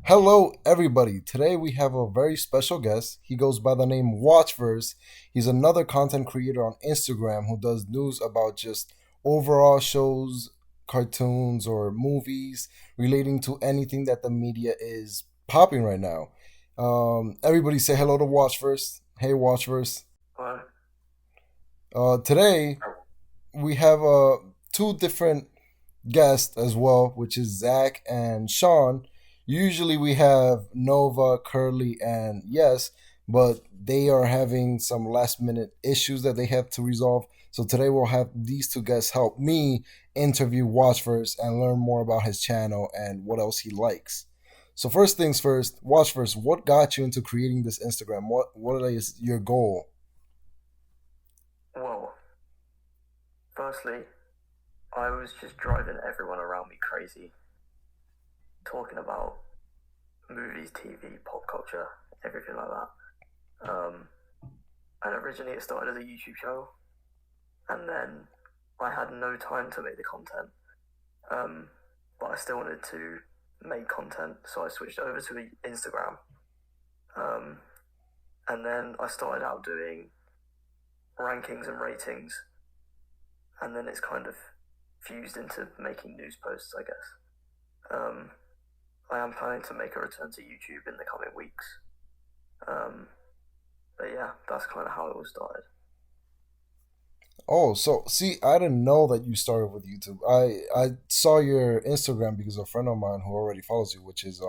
Hello, everybody. Today we have a very special guest. He goes by the name Watchverse. He's another content creator on Instagram who does news about just overall shows, cartoons, or movies relating to anything that the media is popping right now. Everybody say hello to Watchverse. Hey, Watchverse. Well, Today we have two different guest as well, which is Zack and Sean. Usually we have Nova, Curly, and Yes, but they are having some last minute issues that they have to resolve. So today we'll have these two guests help me interview Watchverse and learn more about his channel and what else he likes. So first things first, Watchverse, what got you into creating this Instagram? What is your goal? well, firstly, I was just driving everyone around me crazy, talking about movies, TV, pop culture, everything like that. And originally it started as a YouTube channel, and then I had no time to make the content, um, but I still wanted to make content, so I switched over to Instagram. Um, and then I started out doing rankings and ratings, and then it's kind of fused into making news posts, I guess. Um, I am planning to make a return to YouTube in the coming weeks. Um, but yeah, that's kind of how it all started. Oh, so see, I didn't know that you started with YouTube. I saw your Instagram because a friend of mine who already follows you, which is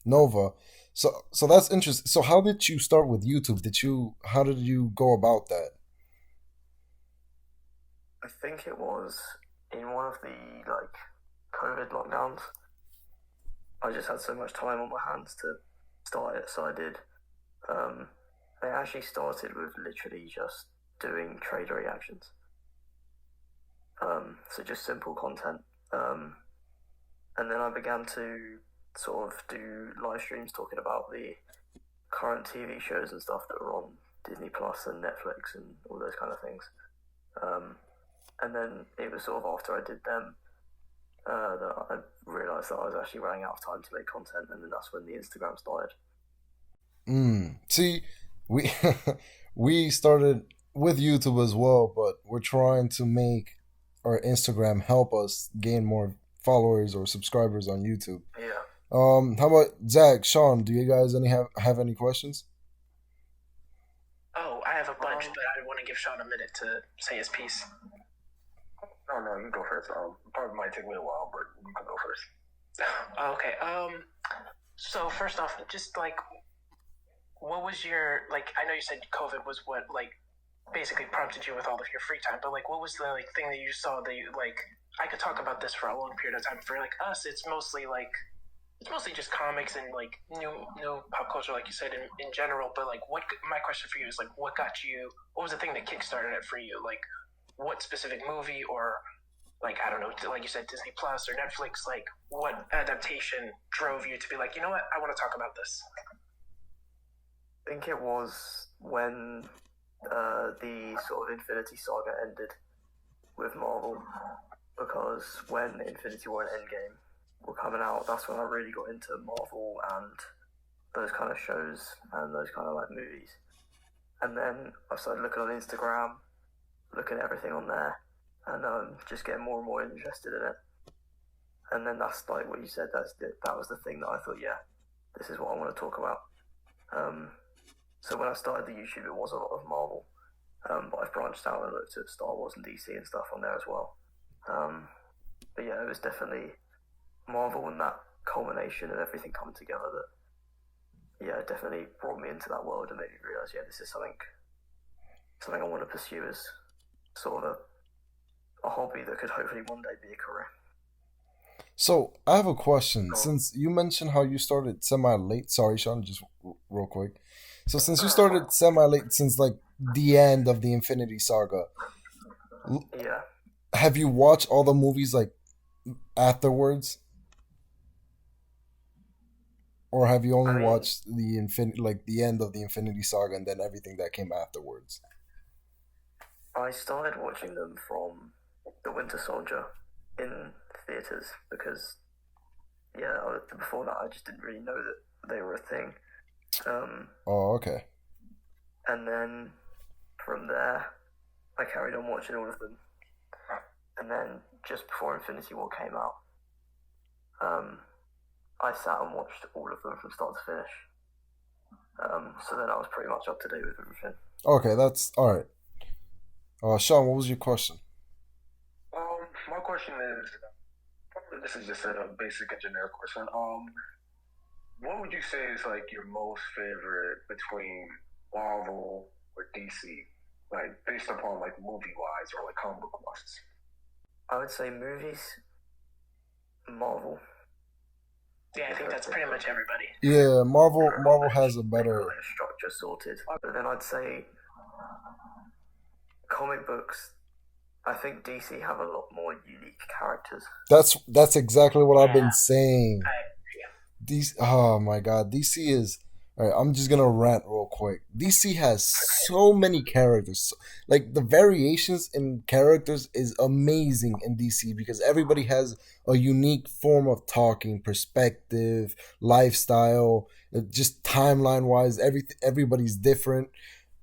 Nova. So that's interesting. So how did you start with YouTube? How did you go about that? I think it was in one of the COVID lockdowns. I just had so much time on my hands to start it, so I did. Um, I actually started with literally just doing trader reactions. So just simple content. And then I began to sort of do live streams talking about the current TV shows and stuff that were on Disney Plus and Netflix and all those kind of things. Um, and then it was sort of after I did them that I realised that I was actually running out of time to make content, and then that's when the Instagram started. See, we we started with YouTube as well, but we're trying to make our Instagram help us gain more followers or subscribers on YouTube. Yeah. How about Zach, Sean? Do you guys have any questions? Oh, I have a bunch, but I want to give Sean a minute to say his piece. Oh no, you go first. Probably might take me a while, but you can go first. Okay. So first off, just like, what was your like? I know you said COVID was what like basically prompted you with all of your free time, but like, what was the like thing that you saw that you like? I could talk about this for a long period of time. For like us, it's mostly just comics and like new pop culture, like you said in general. But like, what my question for you is like, what got you? What was the thing that kickstarted it for you? Like, what specific movie or like I don't know, like you said, Disney Plus or Netflix? Like, what adaptation drove you to be like, you know what, I want to talk about this? I think it was when the sort of Infinity Saga ended with Marvel, because when Infinity War and Endgame were coming out, that's when I really got into Marvel and those kind of shows and those kind of like movies. And then I started looking on Instagram, looking at everything on there, and just getting more and more interested in it. And then that's like what you said. That was the thing that I thought, yeah, this is what I want to talk about. Um, so when I started the YouTube, it was a lot of Marvel, but I've branched out and looked at Star Wars and DC and stuff on there as well. Um, but yeah, it was definitely Marvel and that culmination of everything coming together that yeah definitely brought me into that world and made me realize yeah this is something I want to pursue as sort of a hobby that could hopefully one day be a career. So I have a question. Oh, Since you mentioned how you started semi late, sorry, Sean, just real quick. So since you that's started fine. semi late, since like the end of the Infinity Saga, Yeah, have you watched all the movies like afterwards, or have you I only mean, watched the end of the Infinity Saga and then everything that came afterwards? I started watching them from The Winter Soldier in theaters because before that, I just didn't really know that they were a thing. Oh, okay. And then from there, I carried on watching all of them. And then just before Infinity War came out, I sat and watched all of them from start to finish. So then I was pretty much up to date with everything. Okay, that's all right. Sean, what was your question? My question is, this is just a basic and generic question. What would you say is like your most favorite between Marvel or DC? Like based upon like movie wise or like comic book wise? I would say movies, Marvel. Yeah, I think that's pretty much everybody. Yeah, Marvel has a better structure sorted. But then I'd say comic books. I think DC have a lot more unique characters. That's exactly what I've been Yeah. saying. I agree. DC, oh my god, DC is. All right, I'm just gonna rant real quick. DC has so many characters. Like the variations in characters is amazing in DC because everybody has a unique form of talking, perspective, lifestyle, just timeline wise. Everybody's different,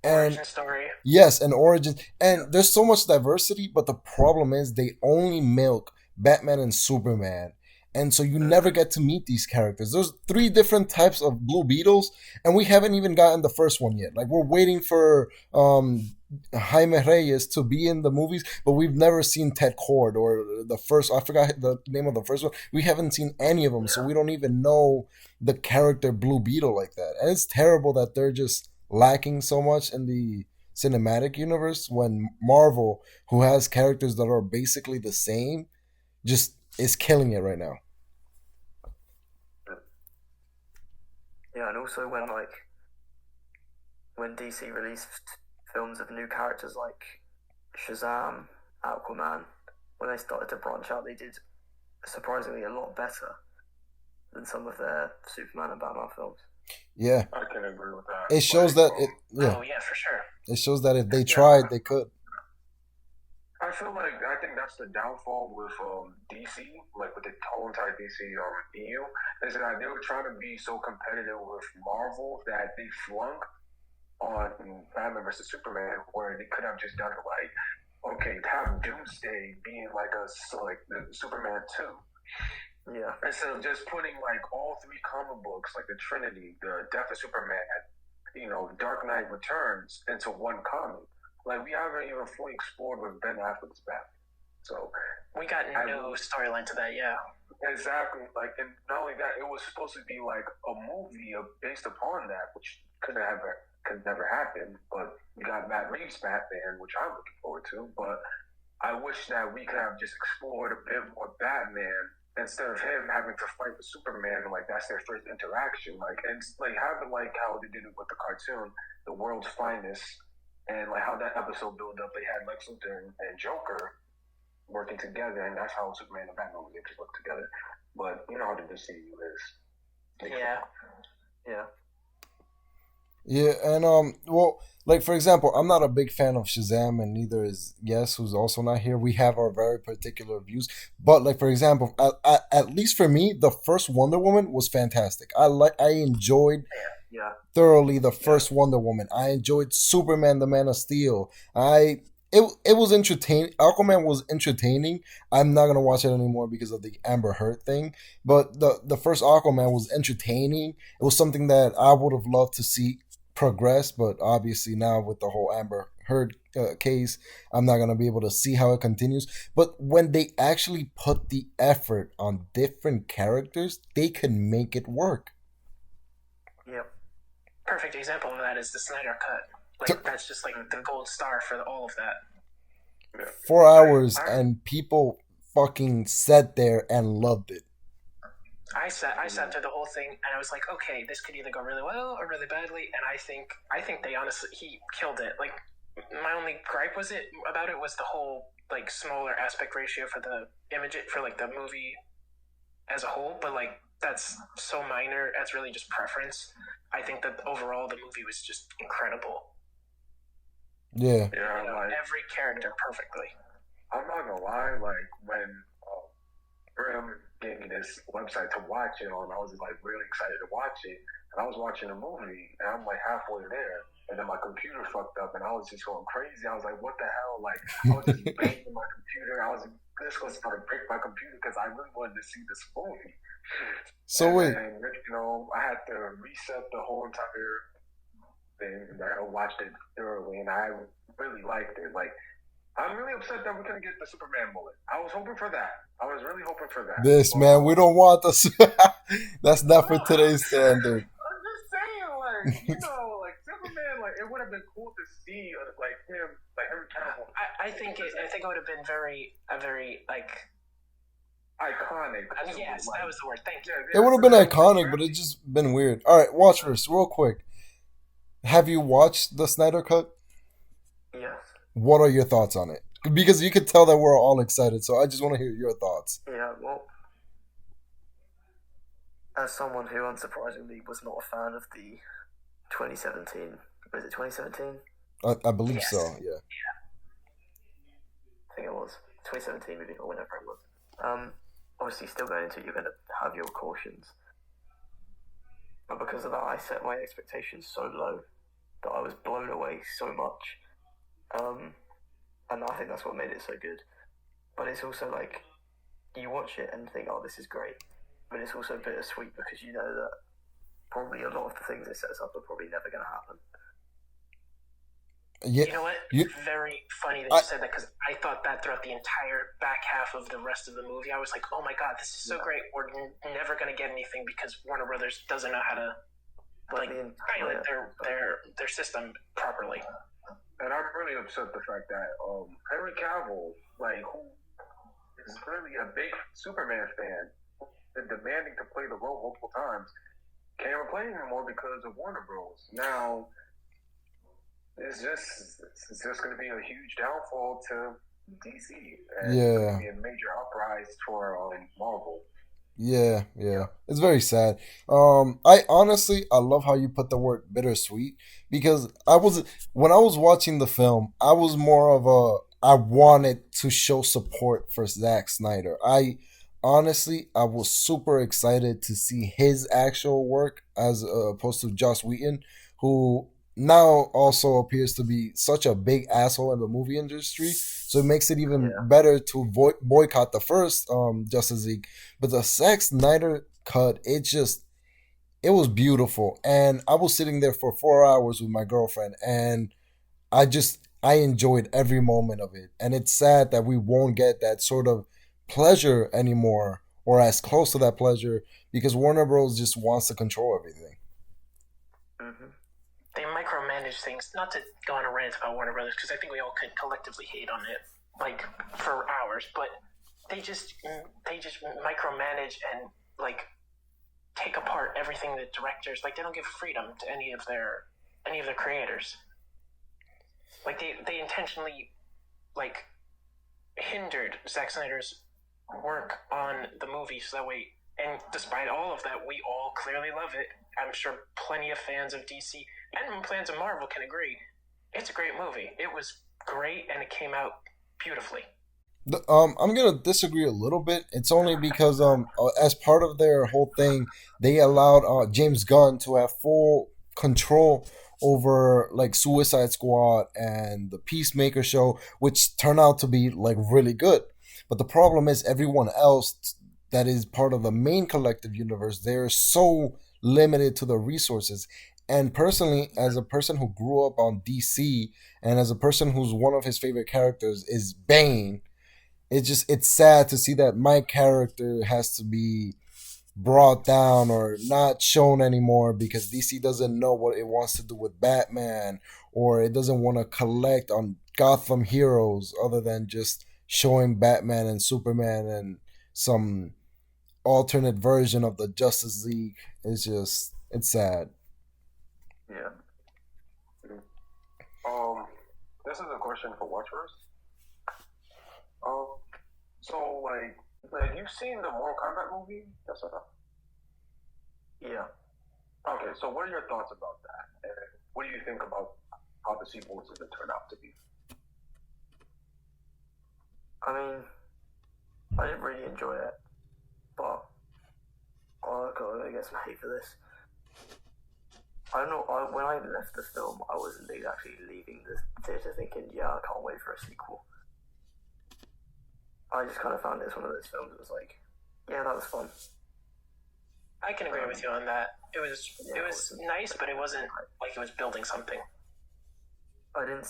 and Origin story. yes, and origin. And there's so much diversity, but the problem is they only milk Batman and Superman. And so you never get to meet these characters. There's three different types of Blue Beetles, and we haven't even gotten the first one yet. Like we're waiting for Jaime Reyes to be in the movies, but we've never seen Ted Cord or the first. I forgot the name of the first one. We haven't seen any of them, so we don't even know the character Blue Beetle like that. And it's terrible that they're just lacking so much in the cinematic universe when Marvel, who has characters that are basically the same, just is killing it right now. Yeah, and also when DC released films of new characters like Shazam, Aquaman, when they started to branch out, they did surprisingly a lot better than some of their Superman and Batman films. Yeah, I can agree with that. it shows that it. Yeah, Oh yeah, for sure. it shows that if they tried, they could. I feel like I think that's the downfall with DC, like with the whole entire DC EU, is that they were trying to be so competitive with Marvel that they flunk on Batman versus Superman, where they could have just done it like, okay, have Doomsday being like the Superman 2. Yeah. Instead of just putting like all three comic books, like the Trinity, the Death of Superman, Dark Knight Returns into one comic. Like we haven't even fully explored with Ben Affleck's Batman. So We got no storyline to that, yeah. exactly, like, and not only that, it was supposed to be like a movie based upon that, which could never happen. But we got Matt Reeves' Batman, which I'm looking forward to. But I wish that we could have just explored a bit more Batman instead of him having to fight with Superman. Like that's their first interaction. Like and like having like how they did it with the cartoon, The World's Finest. And like how that episode built up, they had Lex Luthor and Joker working together, and that's how Superman and Batman was able to work together. But you know how the DCU is. Yeah. Yeah. Yeah, and well, like for example, I'm not a big fan of Shazam, and neither is Yes, who's also not here. We have our very particular views, but like for example, at least for me, the first Wonder Woman was fantastic. I enjoyed Yeah. thoroughly the first Wonder Woman. I enjoyed Superman, the Man of Steel. It was entertaining. Aquaman was entertaining. I'm not gonna watch it anymore because of the Amber Heard thing. But the first Aquaman was entertaining. It was something that I would have loved to see progress, but obviously now with the whole Amber Heard case, I'm not gonna be able to see how it continues. But when they actually put the effort on different characters, they can make it work. Yep. Perfect example of that is the Snyder Cut. Like that's just like the gold star for all of that. 4 hours and people fucking sat there and loved it. I sat through the whole thing and I was like, okay, this could either go really well or really badly, and I think they honestly he killed it. Like my only gripe about it was the whole like smaller aspect ratio for the image for like the movie as a whole, but like that's so minor. That's really just preference. I think that overall the movie was just incredible. Yeah. Yeah, like Every character perfectly. I'm not gonna lie, like when Grimm gave me this website to watch it on. I was like really excited to watch it, and I was watching a movie, and I'm like halfway there, and then my computer fucked up, and I was just going crazy. I was like, "What the hell?" Like I was just banging my computer. I was this was going to break my computer because I really wanted to see this movie. So And wait, then, I had to reset the whole entire thing. I watched it thoroughly, and I really liked it. Like, I'm really upset that we couldn't get the Superman mullet. I was hoping for that. I was really hoping for that. this But, man, we don't want this. That's not for today's standard. I'm just saying, like, like Superman, like it would have been cool to see, like him, like Henry Cavill. I think it would have been very like iconic. yes, like, that was the word. Thank you. It would have been iconic, but it's just been weird. All right, watch this real quick. Have you watched the Snyder Cut? Yes. What are your thoughts on it? Because you could tell that we're all excited, so I just want to hear your thoughts. Yeah, well, as someone who unsurprisingly was not a fan of the 2017, was it 2017? I believe Yes. so, yeah. I think it was 2017 movie or whenever it was. Obviously, still going into it, you're going to have your cautions. But because of that, I set my expectations so low that I was blown away so much. And I think that's what made it so good. But it's also like, you watch it and think, oh, this is great. But it's also bittersweet because you know that probably a lot of the things it sets up are probably never going to happen. Yeah, You know what? Very funny that you said that because I thought that throughout the entire back half of the rest of the movie. I was like, oh my god, this is so great. We're never going to get anything because Warner Brothers doesn't know how to pilot their system properly. And I'm really upset the fact that Henry Cavill, like, who is really a big Superman fan, and demanding to play the role multiple times, can't play anymore because of Warner Bros. Now, it's just going to be a huge downfall to DC. And it's going to be a major uprise for Marvel. Yeah. It's very sad. I love how you put the word bittersweet because when I was watching the film, I was more of I wanted to show support for Zack Snyder. I was super excited to see his actual work as opposed to Joss Whedon, who now also appears to be such a big asshole in the movie industry. So it makes it even better to boycott the first Justice League. But the Zack Snyder cut, it was beautiful. And I was sitting there for 4 hours with my girlfriend, and I enjoyed every moment of it. And it's sad that we won't get that sort of pleasure anymore, or as close to that pleasure, because Warner Bros. Just wants to control everything. Mm-hmm. They micromanage things. Not to go on a rant about Warner Brothers, because I think we all could collectively hate on it, like, for hours. But they just micromanage and like take apart everything the directors like. They don't give freedom to any of their creators. Like they intentionally like hindered Zack Snyder's work on the movie so that way. And despite all of that, we all clearly love it. I'm sure plenty of fans of DC and fans of Marvel can agree. It's a great movie. It was great, and it came out beautifully. I'm gonna disagree a little bit. It's only because as part of their whole thing, they allowed James Gunn to have full control over like Suicide Squad and the Peacemaker show, which turned out to be like really good. But the problem is everyone else that is part of the main collective universe, they're so limited to the resources. And personally, as a person who grew up on DC and as a person who's one of his favorite characters is Bane, it's sad to see that my character has to be brought down or not shown anymore because DC doesn't know what it wants to do with Batman, or it doesn't want to collect on Gotham heroes other than just showing Batman and Superman and some alternate version of the Justice League. It's sad. Yeah. This is a question for watchers. So like you've seen the Mortal Kombat movie? Yes or no? Yeah. Okay, so what are your thoughts about that? And what do you think about how the sequel is going to turn out to be? I mean, I didn't really enjoy it, but oh god, I get some hate for this. I don't know. When I left the film, I wasn't actually leaving the theater thinking, yeah, I can't wait for a sequel. I just kind of found it as one of those films that was like, yeah, that was fun. I can agree with you on that. It was nice, but it wasn't like it was building something. I didn't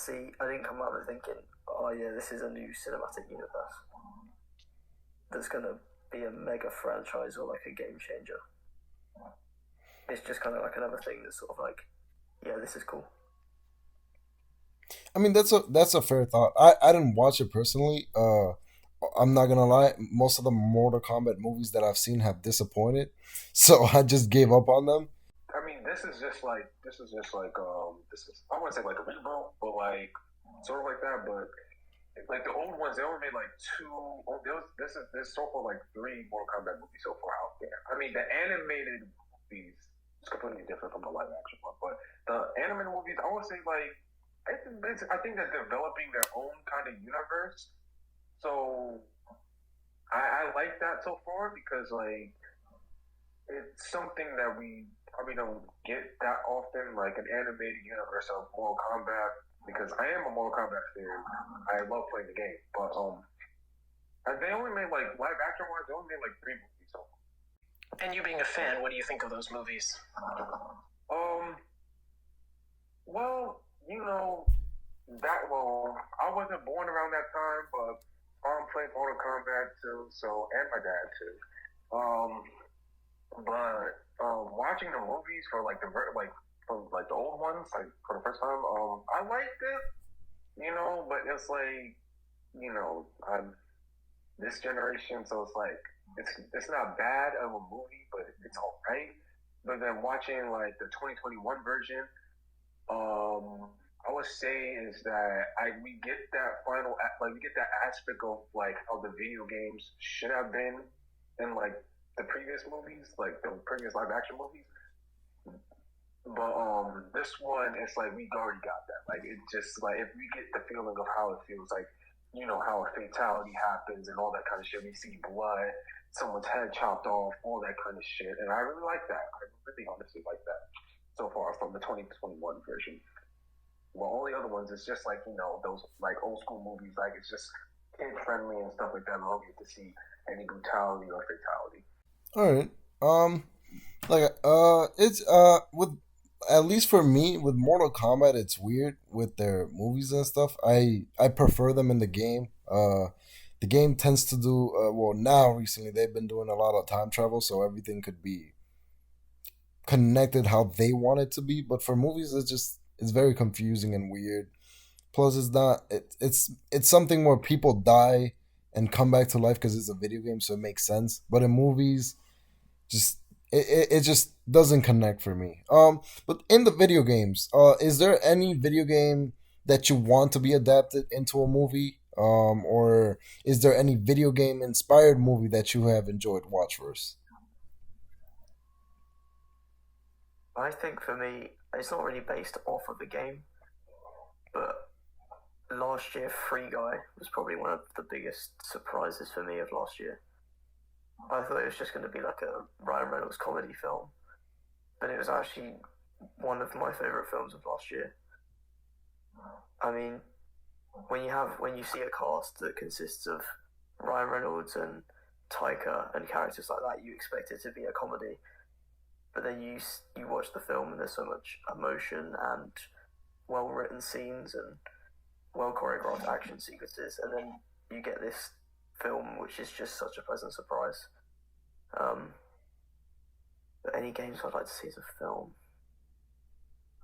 come out of it thinking, oh yeah, this is a new cinematic universe that's gonna be a mega franchise or like a game changer. It's just kind of like another thing that's sort of like, yeah, this is cool. I mean, that's a fair thought. I didn't watch it personally. I'm not gonna lie. Most of the Mortal Kombat movies that I've seen have disappointed, so I just gave up on them. I mean, this is just like this is I want to say like a reboot, but like sort of like that. But like the old ones, they only made like two. Oh, there's so far like three Mortal Kombat movies so far out there. I mean, the animated movies is completely different from the live action one, but the animated movies, I would say like I think they're developing their own kind of universe. So I like that so far because like it's something that we probably don't get that often, like an animated universe of Mortal Kombat. Because I am a Mortal Kombat fan, I love playing the game. But they only made like live action ones. They only made like three movies. So. And you being a fan, what do you think of those movies? Well, you know I wasn't born around that time, but mom played Mortal Kombat too, so and my dad too. But watching the movies for like from like the old ones, like for the first time, I liked it, but it's like, I'm this generation, so it's like it's not bad of a movie, but it's alright. But then watching like the 2021 version, I would say is that we get that we get that aspect of like how the video games should have been in like the previous movies, like the previous live action movies. But this one, it's like we already got that. Like it just like if we get the feeling of how it feels, like how a fatality happens and all that kind of shit. We see blood, someone's head chopped off, all that kind of shit, and I really like that. I really honestly like that so far from the 2021 version. Well, all the other ones, it's just like, those like old school movies, like it's just kid friendly and stuff like that. I don't get to see any brutality or fatality. All right. It's with at least for me with Mortal Kombat, it's weird with their movies and stuff. I prefer them in the game. The game tends to do well now. Recently, they've been doing a lot of time travel, so everything could be connected how they want it to be. But for movies, it's very confusing and weird. Plus, it's not. It's something where people die and come back to life because it's a video game, so it makes sense. But in movies, just it just doesn't connect for me. But in the video games, is there any video game that you want to be adapted into a movie? Or is there any video game inspired movie that you have enjoyed watch first? I think for me, it's not really based off of the game, but last year, Free Guy was probably one of the biggest surprises for me of last year. I thought it was just going to be like a Ryan Reynolds comedy film, but it was actually one of my favorite films of last year. I mean, when you see a cast that consists of Ryan Reynolds and Taika and characters like that, you expect it to be a comedy. But then you watch the film and there's so much emotion and well written scenes and well choreographed action sequences, and then you get this film which is just such a pleasant surprise. But any games I'd like to see as a film?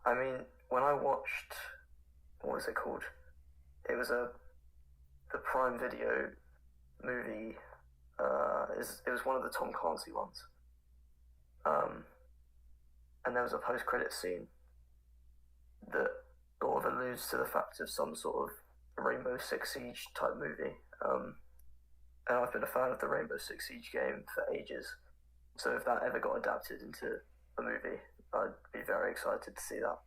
I mean, when I watched, what was it called? It was the Prime Video movie. It was one of the Tom Clancy ones. And there was a post-credit scene that sort of alludes to the fact of some sort of Rainbow Six Siege type movie. And I've been a fan of the Rainbow Six Siege game for ages. So if that ever got adapted into a movie, I'd be very excited to see that.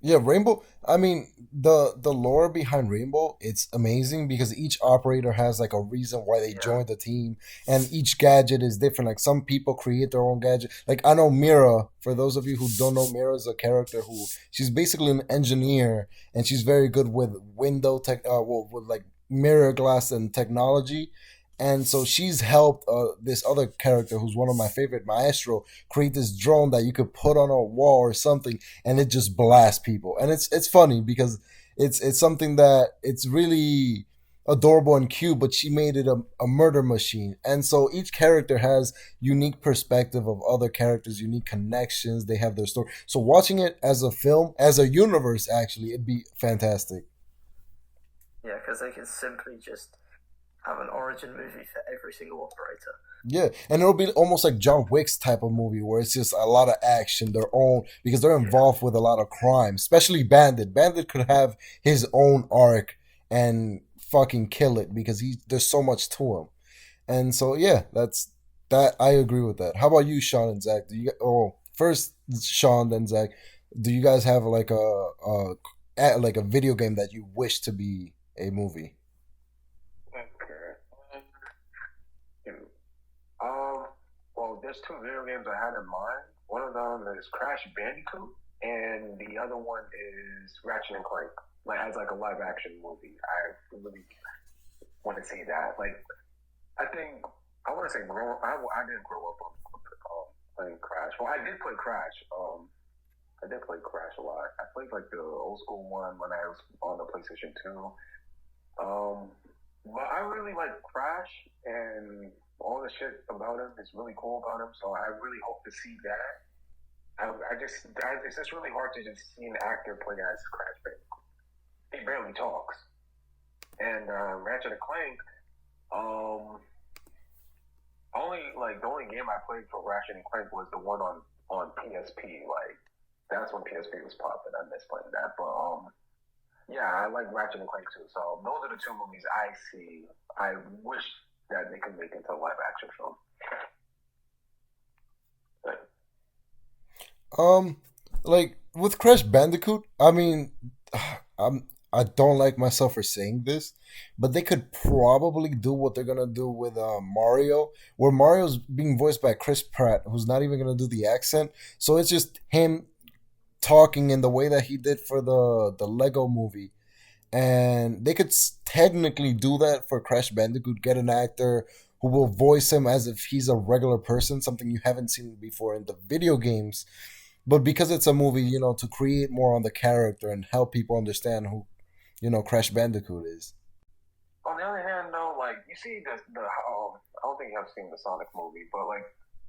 Yeah, Rainbow. I mean, the lore behind Rainbow, it's amazing because each operator has like a reason why they Yeah, joined the team, and each gadget is different. Like some people create their own gadget. Like I know Mira. For those of you who don't know, Mira is a character who she's basically an engineer, and she's very good with window tech. Well, with like mirror glass and technology. And so she's helped this other character who's one of my favorite, Maestro, create this drone that you could put on a wall or something, and it just blasts people. And it's funny because it's something that it's really adorable and cute, but she made it a murder machine. And so each character has unique perspective of other characters, unique connections. They have their story. So watching it as a film, as a universe, actually, it'd be fantastic. yeah, because they can simply just have an origin movie for every single operator. Yeah, and it'll be almost like John Wick's type of movie where it's just a lot of action, their own, because they're Yeah, involved with a lot of crime, especially Bandit. Bandit could have his own arc and fucking kill it because there's so much to him. And so yeah, that's that. I agree with that. How about you, Sean and Zach? Do you first Sean then Zach? Do you guys have like like a video game that you wish to be a movie? Okay. Um, well, there's two video games I had in mind. One of them is Crash Bandicoot, and the other one is Ratchet and Clank. Like as like a live action movie. I really want to see that. Like I think I want to say I didn't grow up on playing Crash. Well, I did play Crash. I did play Crash a lot. I played like the old school one when I was on the PlayStation 2. Um, but I really like Crash, and all the shit about him is really cool about him. So I really hope to see that. It's just really hard to just see an actor play as Crash Bandicoot. He barely talks. And Ratchet and Clank, um, the only game I played for Ratchet and Clank was the one on PSP. Like that's when PSP was popping. I miss playing that, but yeah, I like Ratchet and Clank too. So those are the two movies I see. I wish that they could make into a live action film. But, Um, like with Crash Bandicoot, I mean, I don't like myself for saying this, but they could probably do what they're gonna do with Mario, where Mario's being voiced by Chris Pratt, who's not even gonna do the accent. So it's just him talking in the way that he did for the Lego movie, and they could technically do that for Crash Bandicoot. Get an actor who will voice him as if he's a regular person, something you haven't seen before in the video games. But because it's a movie, to create more on the character and help people understand who, Crash Bandicoot is. on the other hand, though, like you see the I don't think I've seen the Sonic movie, but like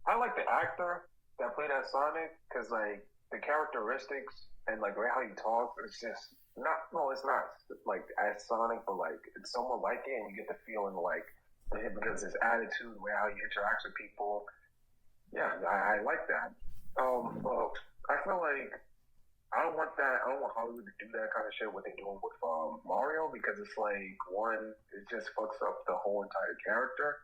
I like the actor that played as Sonic because like the characteristics and like how he talks, it's just not. No, it's not like as Sonic, but like it's somewhat like it, and you get the feeling like because his attitude, the way how he interacts with people. Yeah, I like that. Well, I feel like I don't want that. I don't want Hollywood to do that kind of shit. What they're doing with Mario, because it's like one, it just fucks up the whole entire character,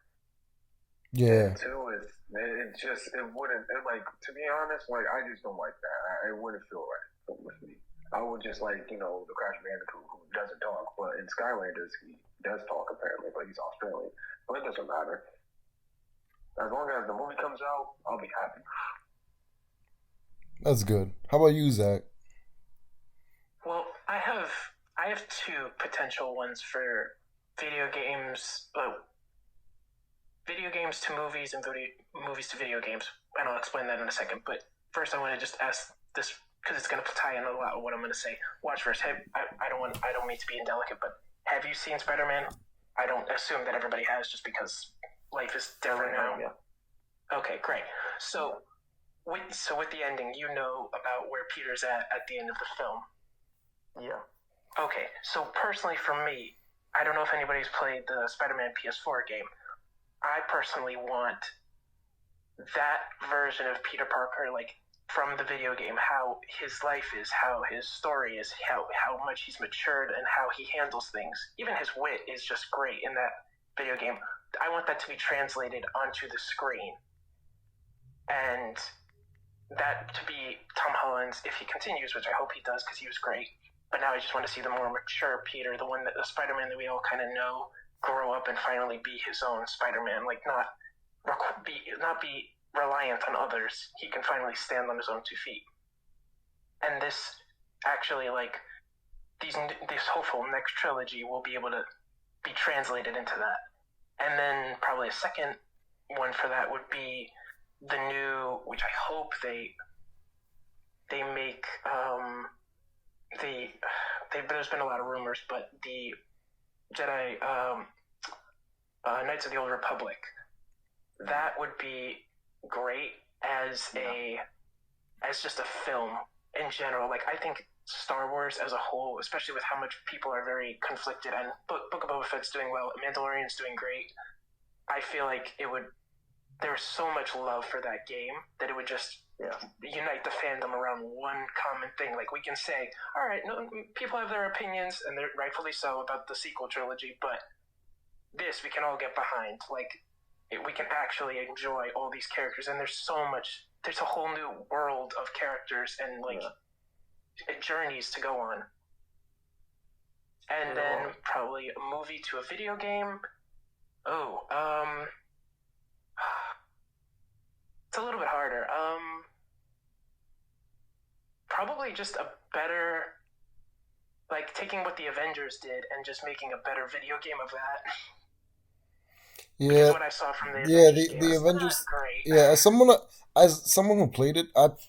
and Yeah, two, it wouldn't. Like to be honest, like I just don't like that. It wouldn't feel right with me. I would just like the Crash Bandicoot who doesn't talk, but in Skylanders he does talk apparently, but he's Australian, but it doesn't matter. As long as the movie comes out, I'll be happy. that's good. How about you, Zach? Well, I have two potential ones for video games. Video games to movies and movies to video games. And I'll explain that in a second. But first, I want to just ask this because it's going to tie in a lot of what I'm going to say. Watch first. I don't mean to be indelicate, but have you seen Spider-Man? I don't assume that everybody has, just because life is different now. Yeah. Okay, great. So with the ending, you know about where Peter's at the end of the film. Yeah. Okay, so personally for me, I don't know if anybody's played the Spider-Man PS4 game. I personally want that version of Peter Parker, like from the video game, how his life is, how his story is, how much he's matured, and how he handles things. Even his wit is just great in that video game. I want that to be translated onto the screen. And that to be Tom Holland's, if he continues, which I hope he does because he was great. But now I just want to see the more mature Peter, the Spider-Man that we all kind of know, grow up and finally be his own Spider-Man. Like not be reliant on others. He can finally stand on his own 2 feet. And this actually, like, this hopeful next trilogy will be able to be translated into that. And then probably a second one for that would be the new, which I hope they make. There's been a lot of rumors, but the Jedi Knights of the Old Republic, that would be great as just a film in general. Like, I think Star Wars as a whole, especially with how much people are very conflicted, and Book of Boba Fett's doing well, Mandalorian's doing great. I feel like there's so much love for that game that it would just unite the fandom around one common thing. Like, we can say, all right, no, people have their opinions, and they're rightfully so, about the sequel trilogy, but this we can all get behind. Like, we can actually enjoy all these characters, and there's a whole new world of characters and journeys to go on. And then probably a movie to a video game. It's a little bit harder. Probably just a better, like, taking what the Avengers did and just making a better video game of that. Yeah, because what I saw from the Avengers game the was Avengers. not great. Yeah, as someone who played it,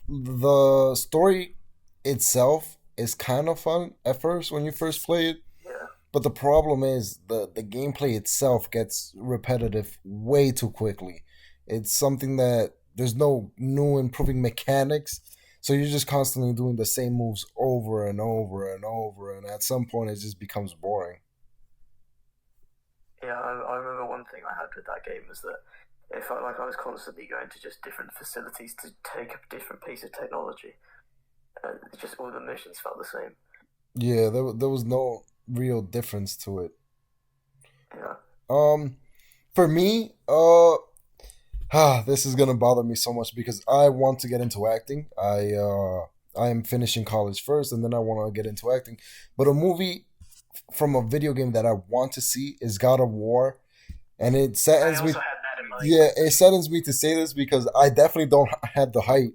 the story itself is kind of fun at first when you first play it. Yeah. But the problem is the gameplay itself gets repetitive way too quickly. It's something that there's no new improving mechanics, so you're just constantly doing the same moves over and over and over, and at some point it just becomes boring. Yeah, I remember one thing I had with that game was that it felt like I was constantly going to just different facilities to take a different piece of technology. Just all the missions felt the same. Yeah, there was no real difference to it. Yeah. For me, this is gonna bother me so much because I want to get into acting. I am finishing college first, and then I want to get into acting. But a movie from a video game that I want to see is God of War, and it I saddens me. also had that in mind. Yeah, it saddens me to say this because I definitely don't have the height.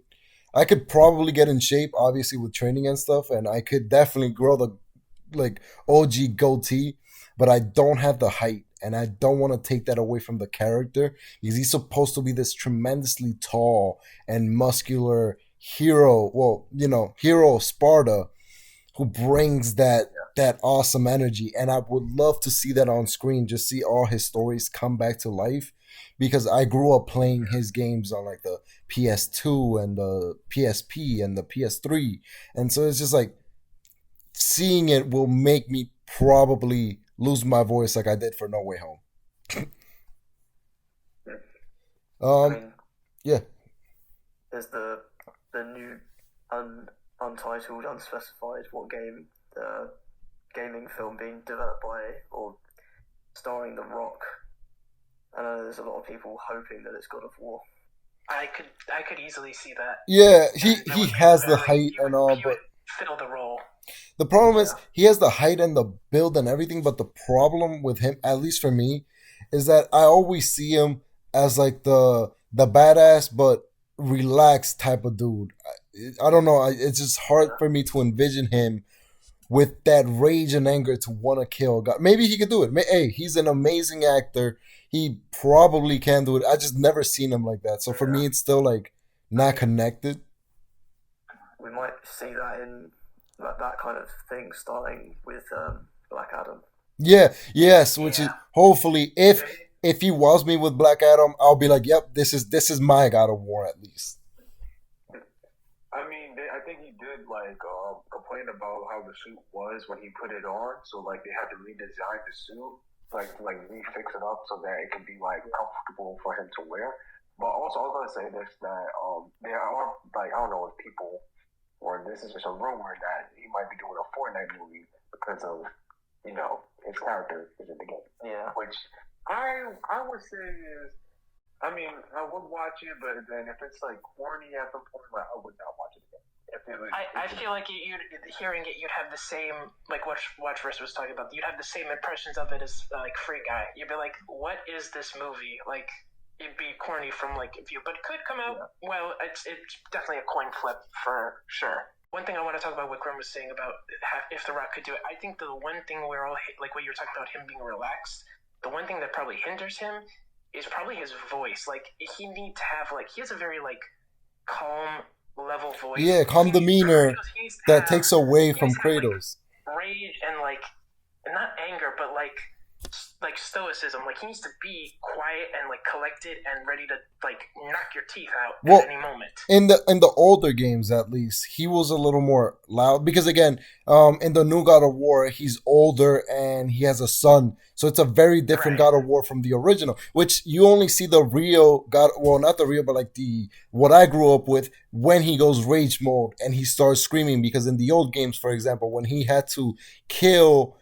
I could probably get in shape, obviously with training and stuff, and I could definitely grow the like OG goatee, but I don't have the height, and I don't want to take that away from the character because he's supposed to be this tremendously tall and muscular hero. Well, hero of Sparta who brings that awesome energy, and I would love to see that on screen. Just see all his stories come back to life because I grew up playing his games on like the PS2 and the PSP and the PS3, and so it's just like seeing it will make me probably lose my voice like I did for No Way Home. I mean, Yeah. there's the new untitled, unspecified what game gaming film being developed by or starring The Rock. I know there's a lot of people hoping that it's God of War. I could easily see that. Yeah, That he would be has the very. height and all, He but would fill the role. the problem is Yeah. he has the height and the build and everything, but the problem with him, at least for me, is that I always see him as like the badass but relaxed type of dude. I don't know. It's just hard for me to envision him with that rage and anger to want to kill God. Maybe he could do it. Hey, he's an amazing actor. He probably can do it. I just never seen him like that. So for me, it's still like not connected. We might see that in that kind of thing starting with Black Adam. Yeah, yes, which is Yeah. hopefully if he was me with Black Adam, I'll be like, yep, this is my God of War at least. I mean, I think he did complain about how the suit was when he put it on. So like they had to redesign the suit, like refix it up so that it could be like comfortable for him to wear. But also, I was gonna say this that there are like I don't know if people or this is just a rumor that he might be doing a Fortnite movie because of his character is in the game. Yeah. Which I would say is I mean, I would watch it, but then if it's like corny at some point, like I would not watch it again. I feel like you hearing it, you'd have the same, like what Watchverse was talking about. You'd have the same impressions of it as like Free Guy. You'd be like, "What is this movie?" Like, it'd be corny from like view, but it could come out well. It's definitely a coin flip for sure. One thing I want to talk about what Grimm was saying about if The Rock could do it. I think the one thing we're all like what you were talking about him being relaxed. The one thing that probably hinders him is probably his voice. Like he needs to have like he has a very like calm level voice. Yeah, calm demeanor that takes away from Kratos. Like, rage and like not anger, but like stoicism. Like he needs to be quiet and like collected and ready to like knock your teeth out at any moment. In the older games, at least, he was a little more loud because again, in the new God of War, he's older and he has a son, so it's a very different God of War from the original. Which you only see the real God, well, not the real, but like the what I grew up with when he goes rage mode and he starts screaming. Because in the old games, for example, when he had to kill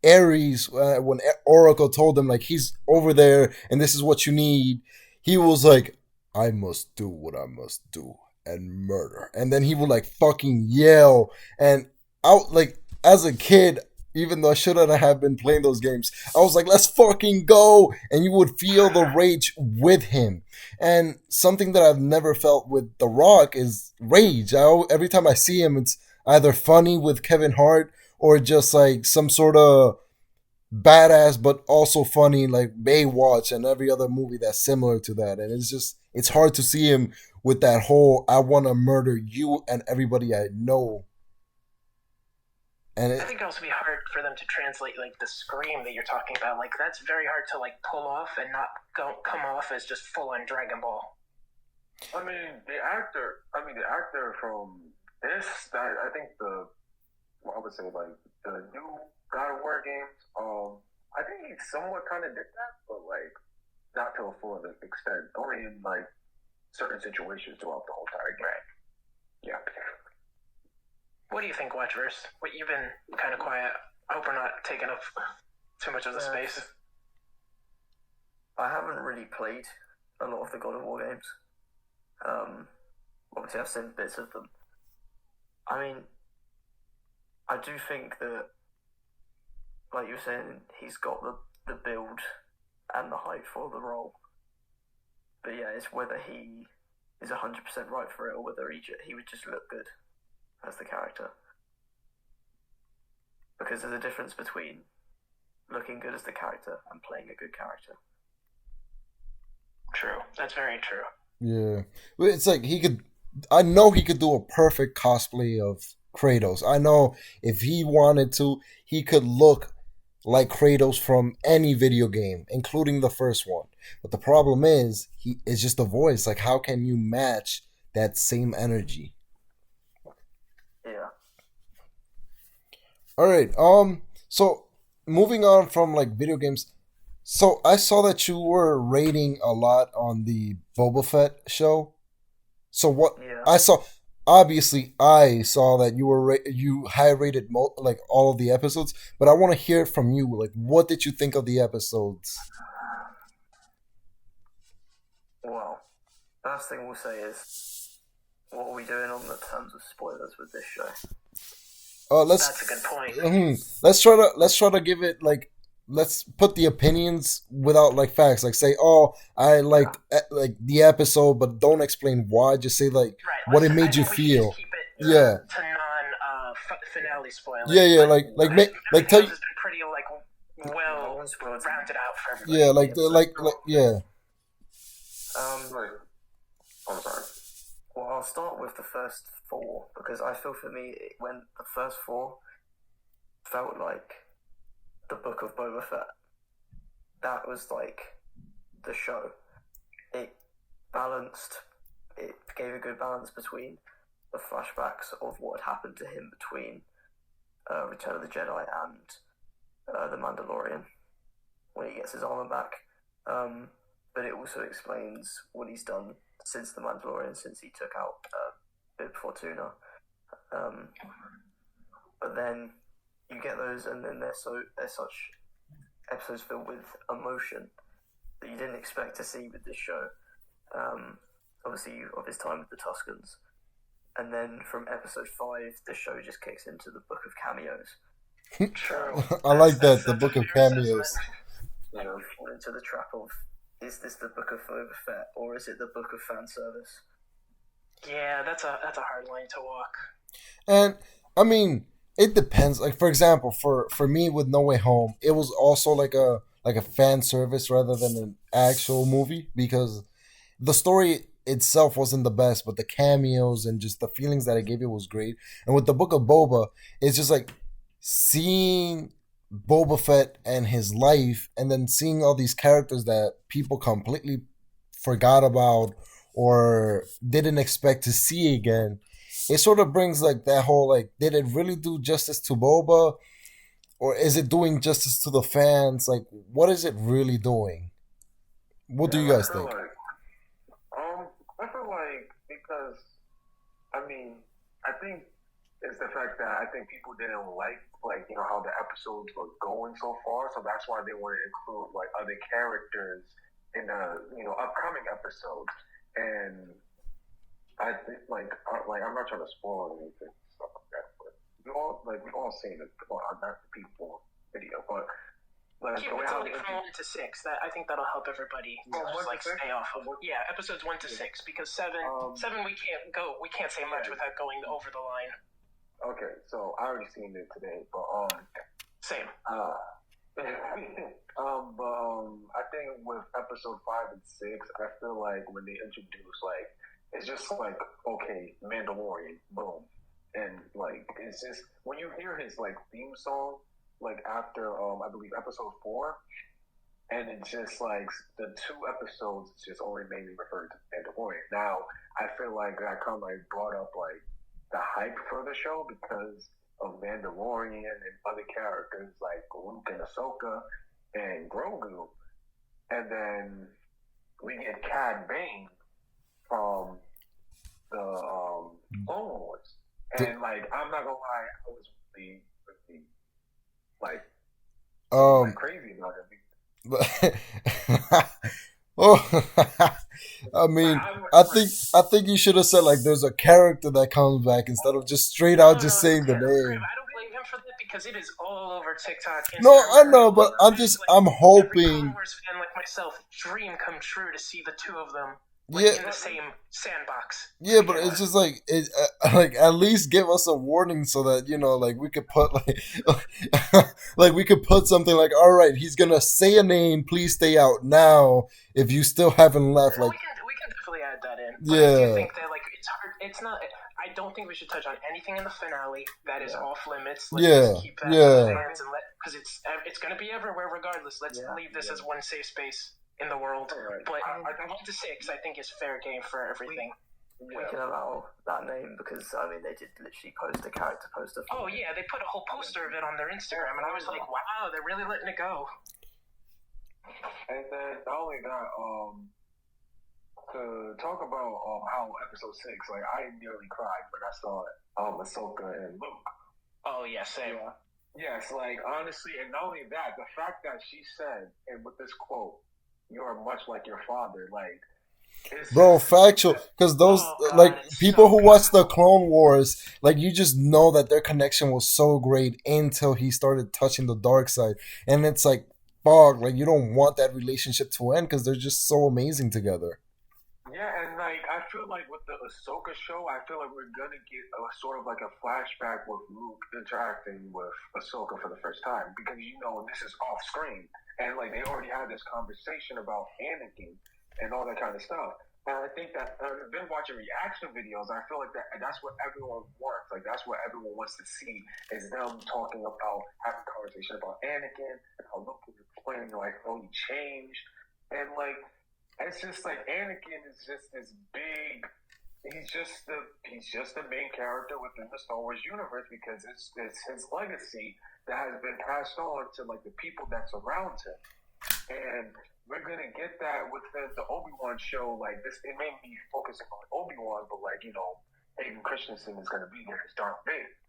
Ares, when Oracle told him like he's over there and this is what you need, he was like, I must do what I must do and murder. And then he would like fucking yell. And out like as a kid, even though I shouldn't have been playing those games, I was like, let's fucking go. And you would feel the rage with him. And something that I've never felt with The Rock is rage. Every time I see him, it's either funny with Kevin Hart or just like some sort of badass but also funny like Baywatch and every other movie that's similar to that. And it's hard to see him with that whole I want to murder you and everybody I know. And I think it'd also be hard for them to translate like the scream that you're talking about. Like that's very hard to like pull off and not come off as just full on Dragon Ball. I mean the actor from this, I think I would say like the new God of War games, I think he somewhat kind of did that, but like not to a full extent. Only in like certain situations throughout the whole entire game. Right. Yeah. What do you think, Watchverse? You've been kind of quiet. I hope we're not taking up too much of the space. I haven't really played a lot of the God of War games. Obviously, I've seen bits of them. I mean, I do think that, like you were saying, he's got the build and the height for the role. But yeah, it's whether he is 100% right for it or whether he would just look good as the character. Because there's a difference between looking good as the character and playing a good character. True. That's very true. Yeah. It's like I know he could do a perfect cosplay of Kratos. I know if he wanted to, he could look like Kratos from any video game, including the first one. But the problem is, it's just the voice. Like, how can you match that same energy? Yeah. All right. So moving on from like video games. So I saw that you were rating a lot on the Boba Fett show. So what I saw. Obviously, I saw that you high rated like all of the episodes, but I want to hear it from you. Like, what did you think of the episodes? Well, first thing we'll say is, what are we doing on the terms of spoilers with this show? That's a good point. Let's try to give it like. Let's put the opinions without like facts. Like say, oh, I liked like the episode, but don't explain why. Just say like what it made you feel. Keep it, to non finale spoilers. Yeah. Like tell you. It's been pretty like well rounded out for everybody. Yeah, yeah. I'm sorry. Well, I'll start with the first 4 because I feel for me when the first 4 felt like the Book of Boba Fett. That was like the show. It gave a good balance between the flashbacks of what had happened to him between Return of the Jedi and The Mandalorian when he gets his armor back. But it also explains what he's done since The Mandalorian, since he took out Bib Fortuna. But then you get those, and then they're such episodes filled with emotion that you didn't expect to see with this show. obviously of his time with the Tuscans. And then from episode 5, the show just kicks into the book of cameos. True. I like that, the That's a book of fair assessment. cameos. And we fall into the trap of, is this the book of Boba Fett or is it the book of fan service? Yeah, that's a hard line to walk. And I mean, it depends. Like for example, for me with No Way Home, it was also like a fan service rather than an actual movie because the story itself wasn't the best, but the cameos and just the feelings that it gave it was great. And with the Book of Boba, it's just like seeing Boba Fett and his life, and then seeing all these characters that people completely forgot about or didn't expect to see again. It sort of brings like that whole like, did it really do justice to Boba, or is it doing justice to the fans? Like, what is it really doing? What do Yeah, you guys think? I feel like because I mean, I think it's the fact that I think people didn't like how the episodes were going so far, so that's why they want to include like other characters in the upcoming episodes. And I think like I'm not trying to spoil anything stuff like that, but we all seen it on that people video, but like Keep the way it to how like from 1 to 6. That I think that'll help everybody Oh, just 1 to like 6? stay off of. Yeah, episodes 1 to 6 because 7 we can't go. We can't say much Yeah. without going over the line. Okay, so I already seen it today, but Same. I think with episode 5 and 6, I feel like when they introduce like it's just like okay, Mandalorian, boom, and like it's just when you hear his like theme song, like after I believe episode 4, and it's just like the 2 episodes just only mainly referred to Mandalorian. Now I feel like that kind of like brought up like the hype for the show because of Mandalorian and other characters like Luke and Ahsoka and Grogu, and then we get Cad Bane from the Clone Wars, and like I'm not gonna lie, I was really like crazy about it. Oh, I mean, I think you should have said like there's a character that comes back instead of just straight out just saying the Grimm, name. I don't blame him for that because it is all over TikTok. Instagram, No, I know, but I'm every hoping. Clone Wars fan like myself, dream come true to see the two of them like, Yeah, in the same sandbox. yeah, but it's just like like at least give us a warning so that like we could put like like we could put something like, all right, he's gonna say a name, please stay out now. If you still haven't left, like we can definitely add that in. But I yeah, do think that like it's hard. It's not. I don't think we should touch on anything in the finale that is off limits. Let's just keep that to the fans and because it's gonna be everywhere regardless. Let's leave this as one safe space in the world. Right. But 1 to 6, I think is fair game for everything. We can allow that name because I mean they did literally post a character poster. Oh yeah, they put a whole poster of it on their Instagram, and I was like, wow, they're really letting it go. And then not only that, to talk about how episode 6, like I nearly cried when I saw Ahsoka and Luke. Oh yeah, same. Yes, like honestly, and not only that, the fact that she said, and with this quote, "You are much like your father," like. Bro, factual, because those people who watch the Clone Wars, like you just know that their connection was so great until he started touching the dark side, and it's like, fuck, like you don't want that relationship to end because they're just so amazing together. Yeah, and like I feel like with the Ahsoka show, I feel like we're gonna get a sort of like a flashback with Luke interacting with Ahsoka for the first time because this is off screen, and like they already had this conversation about Anakin and all that kind of stuff. And I think that I've been watching reaction videos. I feel like that's what everyone wants. Like that's what everyone wants to see is them talking about having a conversation about Anakin and how Luke was explaining like how he changed and like. It's just like Anakin is just this big. He's just the main character within the Star Wars universe because it's his legacy that has been passed on to like the people that surround him, and we're gonna get that within the Obi-Wan show. Like this, it may be focusing on Obi-Wan, but like Hayden Christensen is gonna be there as Darth Vader.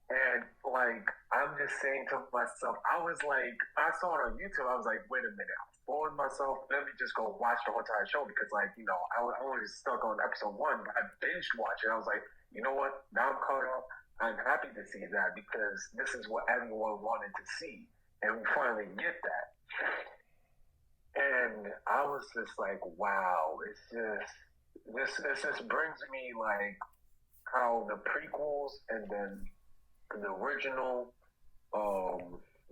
And like I'm just saying to myself, I was like, I saw it on YouTube. I was like, wait a minute, I'm spoiling myself. Let me just go watch the whole entire show because, like, I was stuck on episode one, but I binged watch it. I was like, you know what? Now I'm caught up. I'm happy to see that because this is what everyone wanted to see, and we finally get that. And I was just like, wow, it's just this just brings me like how the prequels and then the original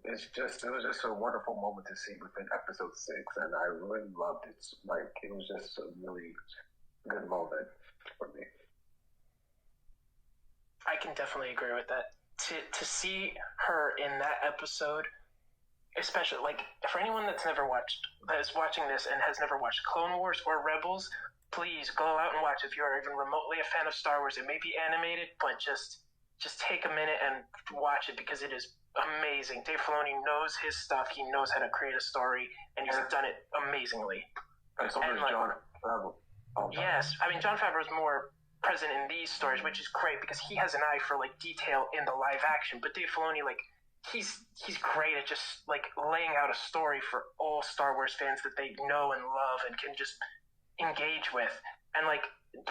it was just a wonderful moment to see within episode 6, and I really loved it. Like it was just a really good moment for me. I can definitely agree with that. To see her in that episode, especially like for anyone that is watching this and has never watched Clone Wars or Rebels, please go out and watch. If you're even remotely a fan of Star Wars, it may be animated, but just take a minute and watch it because it is amazing. Dave Filoni knows his stuff. He knows how to create a story, and he's done it amazingly. And so does John Favreau. Yes, I mean John Favreau is more present in these stories, which is great because he has an eye for like detail in the live action. But Dave Filoni, like he's great at just like laying out a story for all Star Wars fans that they know and love and can just engage with. And like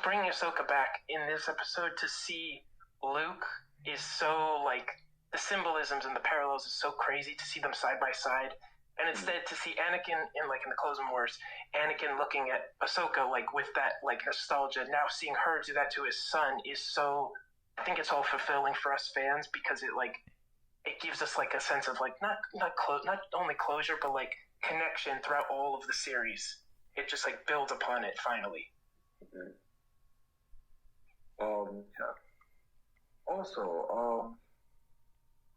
bringing Ahsoka back in this episode to see Luke is so like the symbolisms and the parallels is so crazy to see them side by side. And instead to see Anakin in the Clone Wars, Anakin looking at Ahsoka like with that like nostalgia, now seeing her do that to his son is so. I think it's all fulfilling for us fans because it gives us like a sense of like not only closure but like connection throughout all of the series. It just like builds upon it finally. Mm-hmm. Yeah. Also,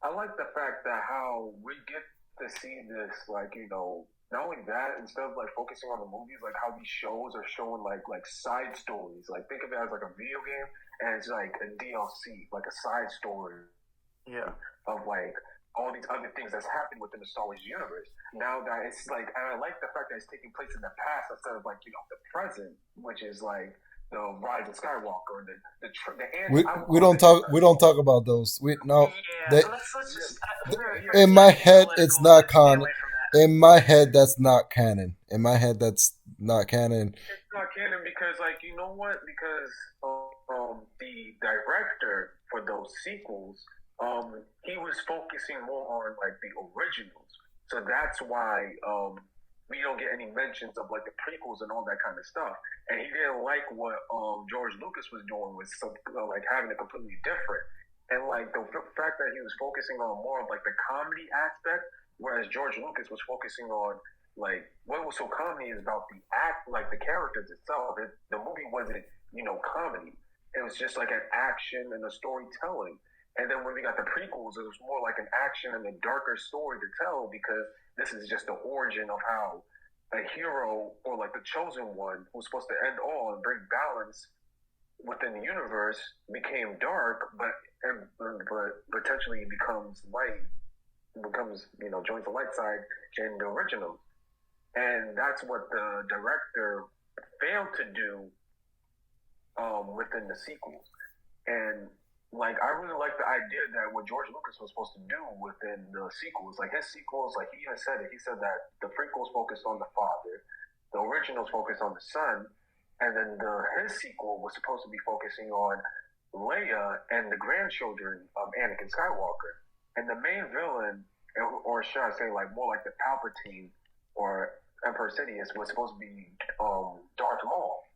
I like the fact that how we get to see this, like, not only that, instead of like focusing on the movies, like how these shows are showing like side stories. Like think of it as like a video game and it's like a DLC, like a side story. Yeah. Of like all these other things that's happened within the Star Wars universe. Now that it's like, and I like the fact that it's taking place in the past instead of like the present, which is like the Rise of Skywalker, we don't talk about those. We no. Yeah, They, let's just in my not get head, it's political. not Let's stay canon. away from that. In my head, that's not canon. In my head, that's not canon. It's not canon because, like, you know what? Because the director for those sequels, he was focusing more on like the originals, so that's why we don't get any mentions of like the prequels and all that kind of stuff. And he didn't like what George Lucas was doing with like having it completely different. And like the fact that he was focusing on more of like the comedy aspect, whereas George Lucas was focusing on like what was so comedy is about the act, like the characters itself. The movie wasn't comedy. It was just like an action and a storytelling. And then when we got the prequels, it was more like an action and a darker story to tell because this is just the origin of how a hero or like the chosen one who's supposed to end all and bring balance within the universe became dark, but potentially it becomes light, joins the light side in the original. And that's what the director failed to do within the sequels. And like I really like the idea that what George Lucas was supposed to do within the sequels, like his sequels, like he even said it. He said that the prequels focused on the father, the originals focused on the son, and then his sequel was supposed to be focusing on Leia and the grandchildren of Anakin Skywalker. And the main villain, or should I say, like more like the Palpatine or Emperor Sidious, was supposed to be Darth Maul.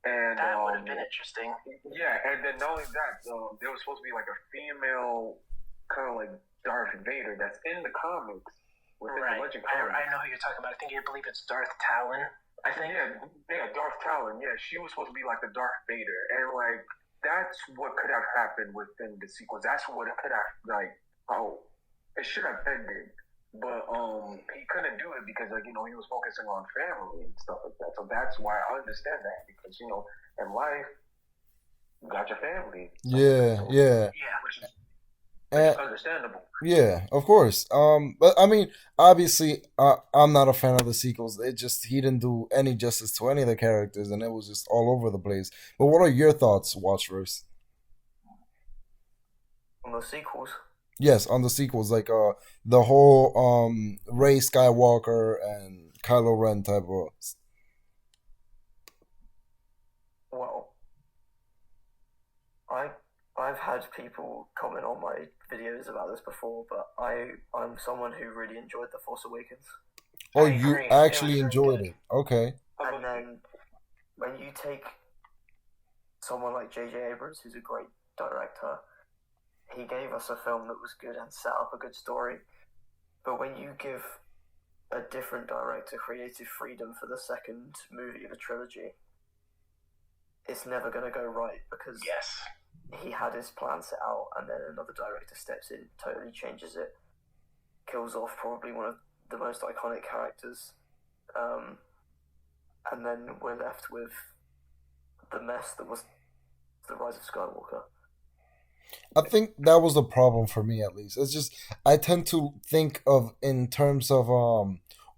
And that would have been interesting. Yeah, and then not only that, there was supposed to be like a female kind of like Darth Vader that's in the comics within the Legend comics. I know who you're talking about. I believe it's Darth Talon. I think. Yeah, Darth Talon. Yeah, she was supposed to be like the Darth Vader, and like that's what could have happened within the sequence. That's what it could have it should have ended. But he couldn't do it because he was focusing on family and stuff like that. So that's why I understand that because in life you got your family. Which is understandable. Yeah, of course. But I mean, obviously, I'm not a fan of the sequels. He didn't do any justice to any of the characters, and it was just all over the place. But what are your thoughts, Watchverse? On the sequels. Yes, on the sequels, like the whole Rey Skywalker and Kylo Ren type of. Well, I I've had people comment on my videos about this before, but I'm someone who really enjoyed The Force Awakens. Oh, I you agree. It was actually very enjoyed good. it. Okay. And then when you take someone like J.J. Abrams, who's a great director, he gave us a film that was good and set up a good story. But when you give a different director creative freedom for the second movie of a trilogy, it's never going to go right because Yes. he had his plan set out and then another director steps in, totally changes it, kills off probably one of the most iconic characters, and then we're left with the mess that was The Rise of Skywalker. I think that was the problem for me at least. It's just I tend to think of in terms of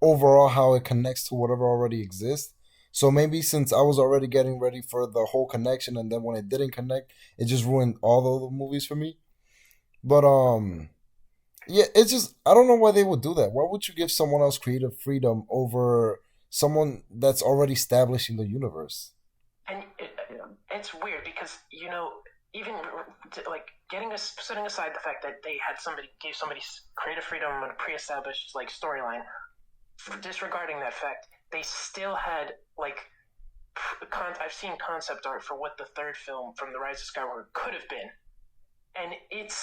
overall how it connects to whatever already exists. So maybe since I was already getting ready for the whole connection and then when it didn't connect, it just ruined all of the movies for me. But yeah, it's just I don't know why they would do that. Why would you give someone else creative freedom over someone that's already establishing the universe? And Yeah. it's weird because even like getting us setting aside the fact that they had somebody gave somebody creative freedom on a pre-established like storyline, disregarding that fact, they still had like I've seen concept art for what the third film from the Rise of Skywalker could have been, and it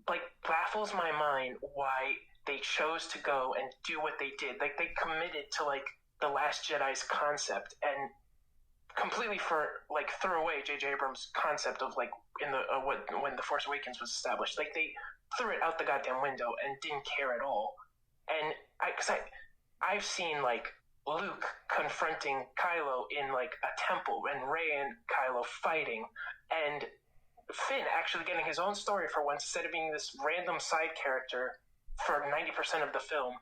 like baffles my mind why they chose to go and do what they did. Like they committed to like the Last Jedi's concept and completely threw away J.J. Abrams' concept of like in the when the Force Awakens was established. Like they threw it out the goddamn window and didn't care at all. And I've seen like Luke confronting Kylo in like a temple, and Rey and Kylo fighting, and Finn actually getting his own story for once instead of being this random side character for 90% of the film.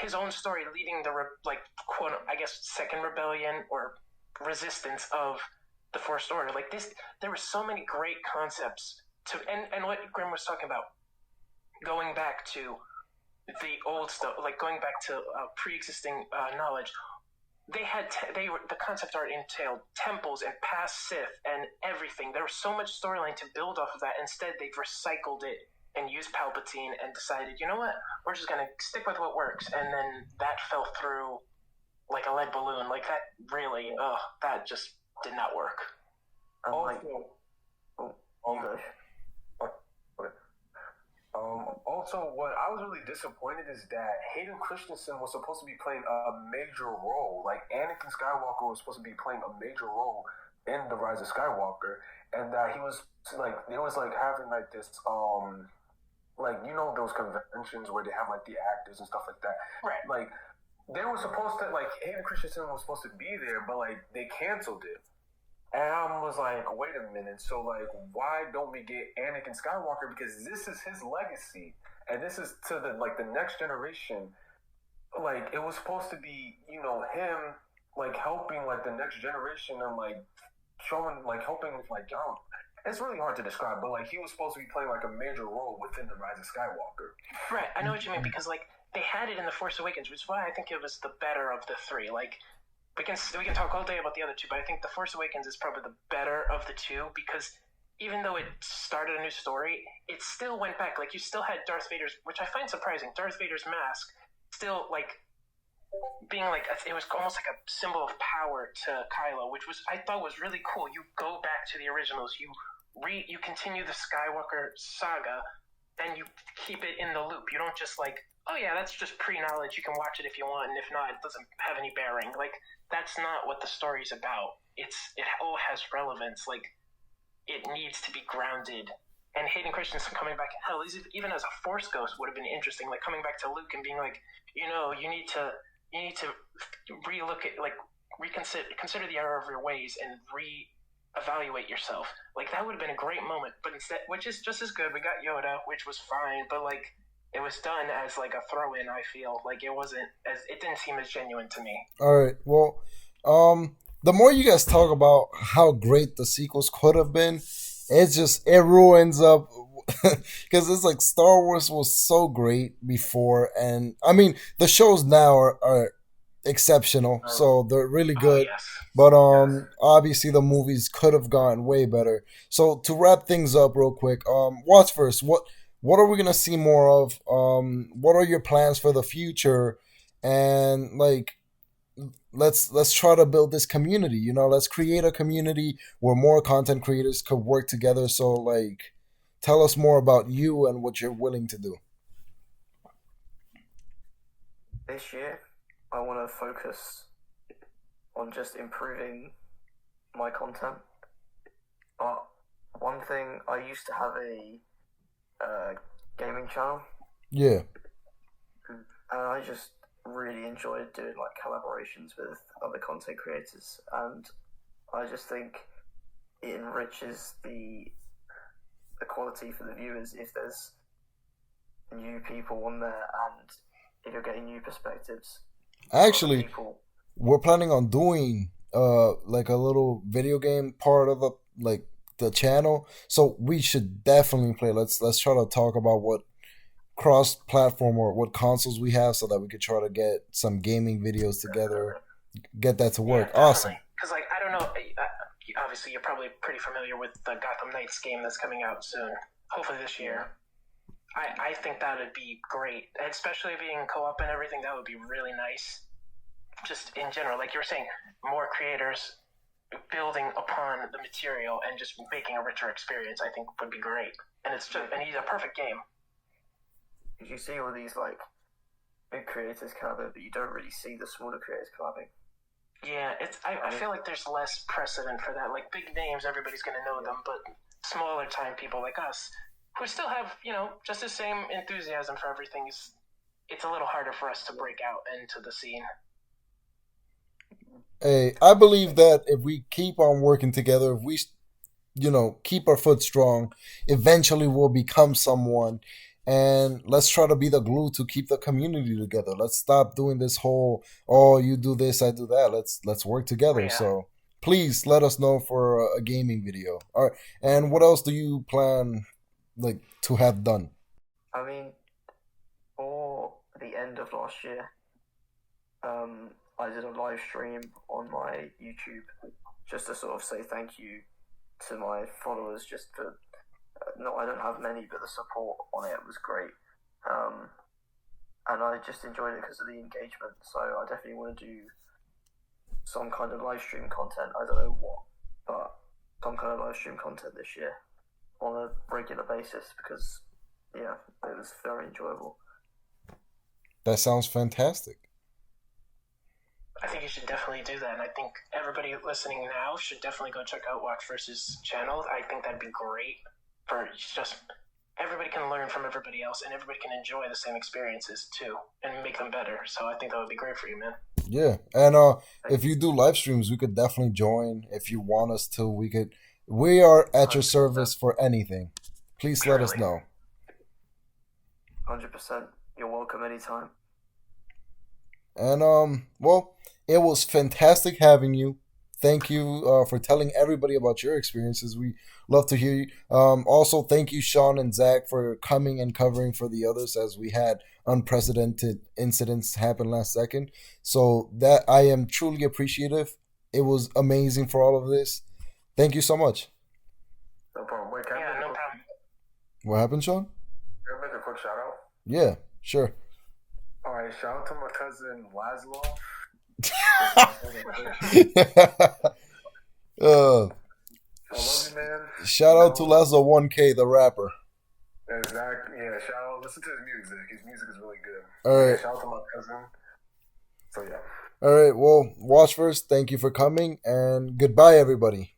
His own story leading the like quote I guess second rebellion or resistance of the First Order. Like this, there were so many great concepts to and what Grimm was talking about, going back to the old stuff, like going back to pre-existing knowledge. They were the concept art entailed temples and past Sith and everything. There was so much storyline to build off of that. Instead, they've recycled it and used Palpatine and decided, you know what, we're just gonna stick with what works. And then that fell through like a lead balloon. Like that really, that just did not work. And like, Also, you go. also, what I was really disappointed is that Hayden Christensen was supposed to be playing a major role. Like Anakin Skywalker was supposed to be playing a major role in the Rise of Skywalker, and that he was like, they was like having like this like you know those conventions where they have like the actors and stuff like that. Right. Like they were supposed to like Hayden Christensen was supposed to be there, but like they canceled it. And I was like, wait a minute. So like, why don't we get Anakin Skywalker? Because this is his legacy, and this is to the like the next generation. Like it was supposed to be, you know, him like helping like the next generation and like showing like helping with like it's really hard to describe, but like he was supposed to be playing like a major role within the Rise of Skywalker. Right, I know what you mean because like they had it in the Force Awakens, which is why I think it was the better of the three. Like we can talk all day about the other two, but I think the Force Awakens is probably the better of the two because even though it started a new story, it still went back. Like you still had Darth Vader's, which I find surprising. Darth Vader's mask still like being like it was almost like a symbol of power to Kylo, which was I thought was really cool. You go back to the originals, you continue the Skywalker saga, and you keep it in the loop. You don't just like, oh yeah, that's just pre-knowledge. You can watch it if you want, and if not, it doesn't have any bearing. Like that's not what the story's about. It all has relevance. Like it needs to be grounded. And Hayden Christensen coming back, hell, even as a Force ghost would have been interesting. Like coming back to Luke and being like, you know, you need to relook at consider the error of your ways and evaluate yourself. Like that would have been a great moment, but instead, which is just as good, we got Yoda, which was fine, but like it was done as like a throw-in. I feel like it didn't seem as genuine to me. All right. Well, the more you guys talk about how great the sequels could have been, it ruins up because it's like Star Wars was so great before, and I mean the shows now are exceptional, so they're really Oh good. yes. But Yes. obviously the movies could have gotten way better. So to wrap things up real quick, what's first? What are we gonna see more of? What are your plans for the future? And like let's try to build this community. Let's create a community where more content creators could work together. So like, tell us more about you and what you're willing to do. This year, I want to focus on just improving my content. But one thing, I used to have a gaming channel, Yeah. and I just really enjoyed doing like collaborations with other content creators, and I just think it enriches the quality for the viewers if there's new people on there, and if you're getting new perspectives from other Actually, people. we're planning on doing like a little video game part of the channel. So we should definitely play. Let's try to talk about what cross platform or what consoles we have so that we could try to get some gaming videos together, get that to Yeah, work. Awesome. definitely. Because like I don't know. Obviously, you're probably pretty familiar with the Gotham Knights game that's coming out soon. Hopefully this year. I think that would be great, especially being co-op and everything. That would be really nice. Just in general, like you were saying, more creators building upon the material and just making a richer experience. I think would be great. And it's just and he's a perfect game. Because you see all these like big creators collabing, but you don't really see the smaller creators collabing. Yeah, I feel like there's less precedent for that. Like big names, everybody's gonna know them, but smaller time people like us, who still have just the same enthusiasm for everything, it's a little harder for us to break out into the scene. Hey, I believe that if we keep on working together, if we keep our foot strong, eventually we'll become someone. And let's try to be the glue to keep the community together. Let's stop doing this whole, oh, you do this, I do that. Let's work together. Yeah. So please let us know for a gaming video. All right. And what else do you plan like to have done? I mean, for the end of last year, I did a live stream on my YouTube just to sort of say thank you to my followers. Just for no, I don't have many, but the support on it was great, and I just enjoyed it because of the engagement. So I definitely want to do some kind of live stream content. I don't know what, but some kind of live stream content this year on a regular basis because yeah, it was very enjoyable. That sounds fantastic. I think you should definitely do that, and I think everybody listening now should definitely go check out Watch Versus channel. I think that'd be great for just everybody can learn from everybody else, and everybody can enjoy the same experiences too, and make them better. So I think that would be great for you, man. Yeah. And if you do live streams, we could definitely join. If you want us to, we are at your 100%. service for anything. Please let us Surely. know. 100%. You're welcome anytime. And well, it was fantastic having you. Thank you for telling everybody about your experiences. We love to hear you. Also, thank you, Sean and Zach, for coming and covering for the others as we had unprecedented incidents happen last second. So that I am truly appreciative. It was amazing for all of this. Thank you so much. No problem. Wait, can I Yeah, make a no quick, problem. What happened, Sean? can I make a quick shout out? Yeah, sure. All right, shout out to my cousin Laszlo. uh, I love you, man. shout out to Lazo 1K, the rapper. Exactly. Yeah, shout out. Listen to his music. His music is really good. All right. Yeah, shout out to my cousin. So yeah. All right. Well, Watch first. Thank you for coming, and goodbye, everybody.